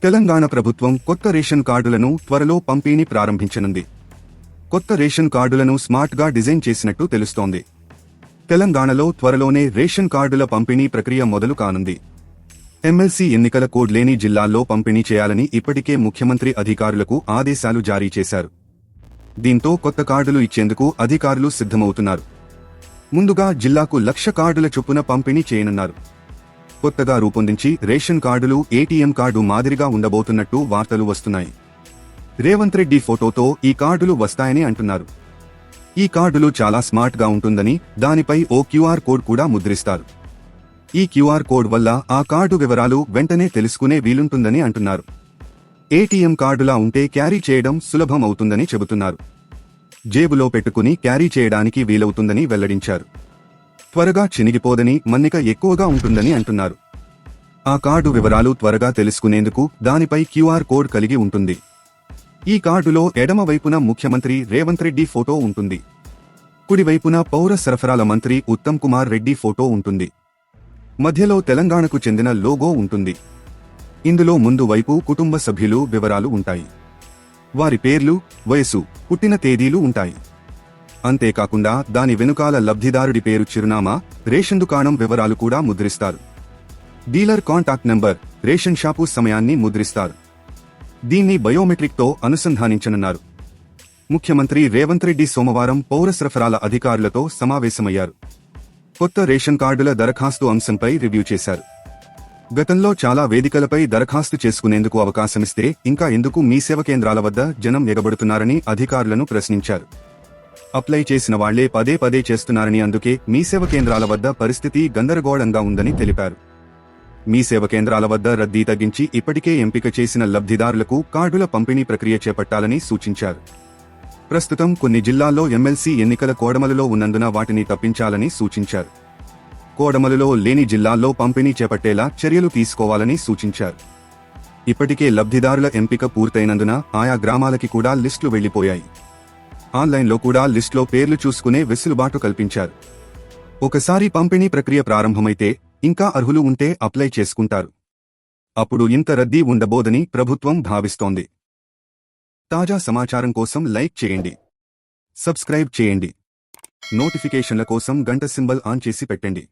తెలంగాణ ప్రభుత్వం కొత్త రేషన్ కార్డులను త్వరలో పంపిణీ ప్రారంభించనుంది. కొత్త రేషన్ కార్డులను స్మార్ట్గా డిజైన్ చేసినట్టు తెలుస్తోంది. తెలంగాణలో త్వరలోనే రేషన్ కార్డుల పంపిణీ ప్రక్రియ మొదలు కానుంది. ఎమ్మెల్సీ ఎన్నికల కోడ్ లేని జిల్లాల్లో పంపిణీ చేయాలని ఇప్పటికే ముఖ్యమంత్రి అధికారులకు ఆదేశాలు జారీ చేశారు. దీంతో కొత్త కార్డులు ఇచ్చేందుకు అధికారులు సిద్ధమవుతున్నారు. ముందుగా జిల్లాకు 1,00,000 కార్డుల చొప్పున పంపిణీ చేయనున్నారు. కొత్తగా రూపొందించి రేషన్ కార్డులు ఏటీఎం కార్డు మాదిరిగా ఉండబోతున్నట్టు వార్తలు వస్తున్నాయి. రేవంత్ రెడ్డి ఫోటోతో ఈ కార్డులు వస్తాయని అంటున్నారు. ఈ కార్డులు చాలా స్మార్ట్ గా ఉంటుందని, దానిపై ఓ క్యూఆర్ కోడ్ కూడా ముద్రిస్తారు. ఈ క్యూఆర్ కోడ్ వల్ల ఆ కార్డు వివరాలు వెంటనే తెలుసుకునే వీలుంటుందని అంటున్నారు. ఏటీఎం కార్డులా ఉంటే క్యారీ చేయడం సులభం అవుతుందని చెబుతున్నారు. జేబులో పెట్టుకుని క్యారీ చేయడానికి వీలవుతుందని వెల్లడించారు. త్వరగా చినిగిపోదని, మన్నిక ఎక్కువగా ఉంటుందని అంటున్నారు. ఆ కార్డు వివరాలు త్వరగా తెలుసుకునేందుకు దానిపై క్యూఆర్ కోడ్ కలిగి ఉంటుంది. ఈ కార్డులో ఎడమ వైపున ముఖ్యమంత్రి రేవంత్ రెడ్డి ఫోటో ఉంటుంది. కుడివైపున పౌర సరఫరాల మంత్రి ఉత్తమ్ కుమార్ రెడ్డి ఫోటో ఉంటుంది. మధ్యలో తెలంగాణకు చెందిన లోగో ఉంటుంది. ఇందులో ముందు వైపు కుటుంబ సభ్యులు వివరాలు ఉంటాయి. వారి పేర్లు, వయసు, పుట్టిన తేదీలు ఉంటాయి. అంతేకాకుండా దాని వెనుకాల లబ్ధిదారుడి పేరు, చిరునామా, రేషన్ దుకాణం వివరాలు కూడా ముద్రిస్తారు. Dealer contact number, ration shop సమయాన్ని ముద్రిస్తారు. దీన్ని బయోమెట్రిక్తో అనుసంధానించనున్నారు. ముఖ్యమంత్రి రేవంత్ రెడ్డి సోమవారం పౌర సరఫరాల అధికారులతో సమావేశమయ్యారు. కొత్త రేషన్ కార్డుల దరఖాస్తు అంశంపై రివ్యూ చేశారు. గతంలో చాలా వేదికలపై దరఖాస్తు చేసుకునేందుకు అవకాశమిస్తే ఇంకా ఎందుకు మీ సేవ కేంద్రాల వద్ద జనం ఎగబడుతున్నారని అధికారులను ప్రశ్నించారు. అప్లై చేసిన వాళ్లే పదే పదే చేస్తున్నారని, అందుకే మీ సేవ కేంద్రాల వద్ద పరిస్థితి గందరగోళంగా ఉందని తెలిపారు. మీ సేవ కేంద్రాల వద్ద రద్దీ తగ్గించి ఇప్పటికే ఎంపిక చేసిన లబ్ధిదారులకు కార్డుల పంపిణీ ప్రక్రియ చేపట్టాలని సూచించారు. ప్రస్తుతం కొన్ని జిల్లాల్లో ఎమ్మెల్సీ ఎన్నికల కోడమలులో ఉన్నందున వాటిని తప్పించాలని సూచించారు. కోడమలులో లేని జిల్లాల్లో పంపిణీ చేపట్టేలా చర్యలు తీసుకోవాలని సూచించారు. ఇప్పటికే లబ్ధిదారుల ఎంపిక పూర్తయినందున ఆయా గ్రామాలకి కూడా లిస్టులు వెళ్లిపోయాయి. ఆన్లైన్లో కూడా లిస్టులో పేర్లు చూసుకునే వెసులుబాటు కల్పించారు. ఒకసారి పంపిణీ ప్రక్రియ ప్రారంభమైతే ఇంకా అర్హులు ఉంటే అప్లై చేసుకుంటారు. అప్పుడు ఇంత రద్దీ ఉండబోదని ప్రభుత్వం భావిస్తోంది. తాజా సమాచారం కోసం లైక్ చేయండి, సబ్స్క్రైబ్ చేయండి. నోటిఫికేషన్ల కోసం గంట సింబల్ ఆన్ చేసి పెట్టండి.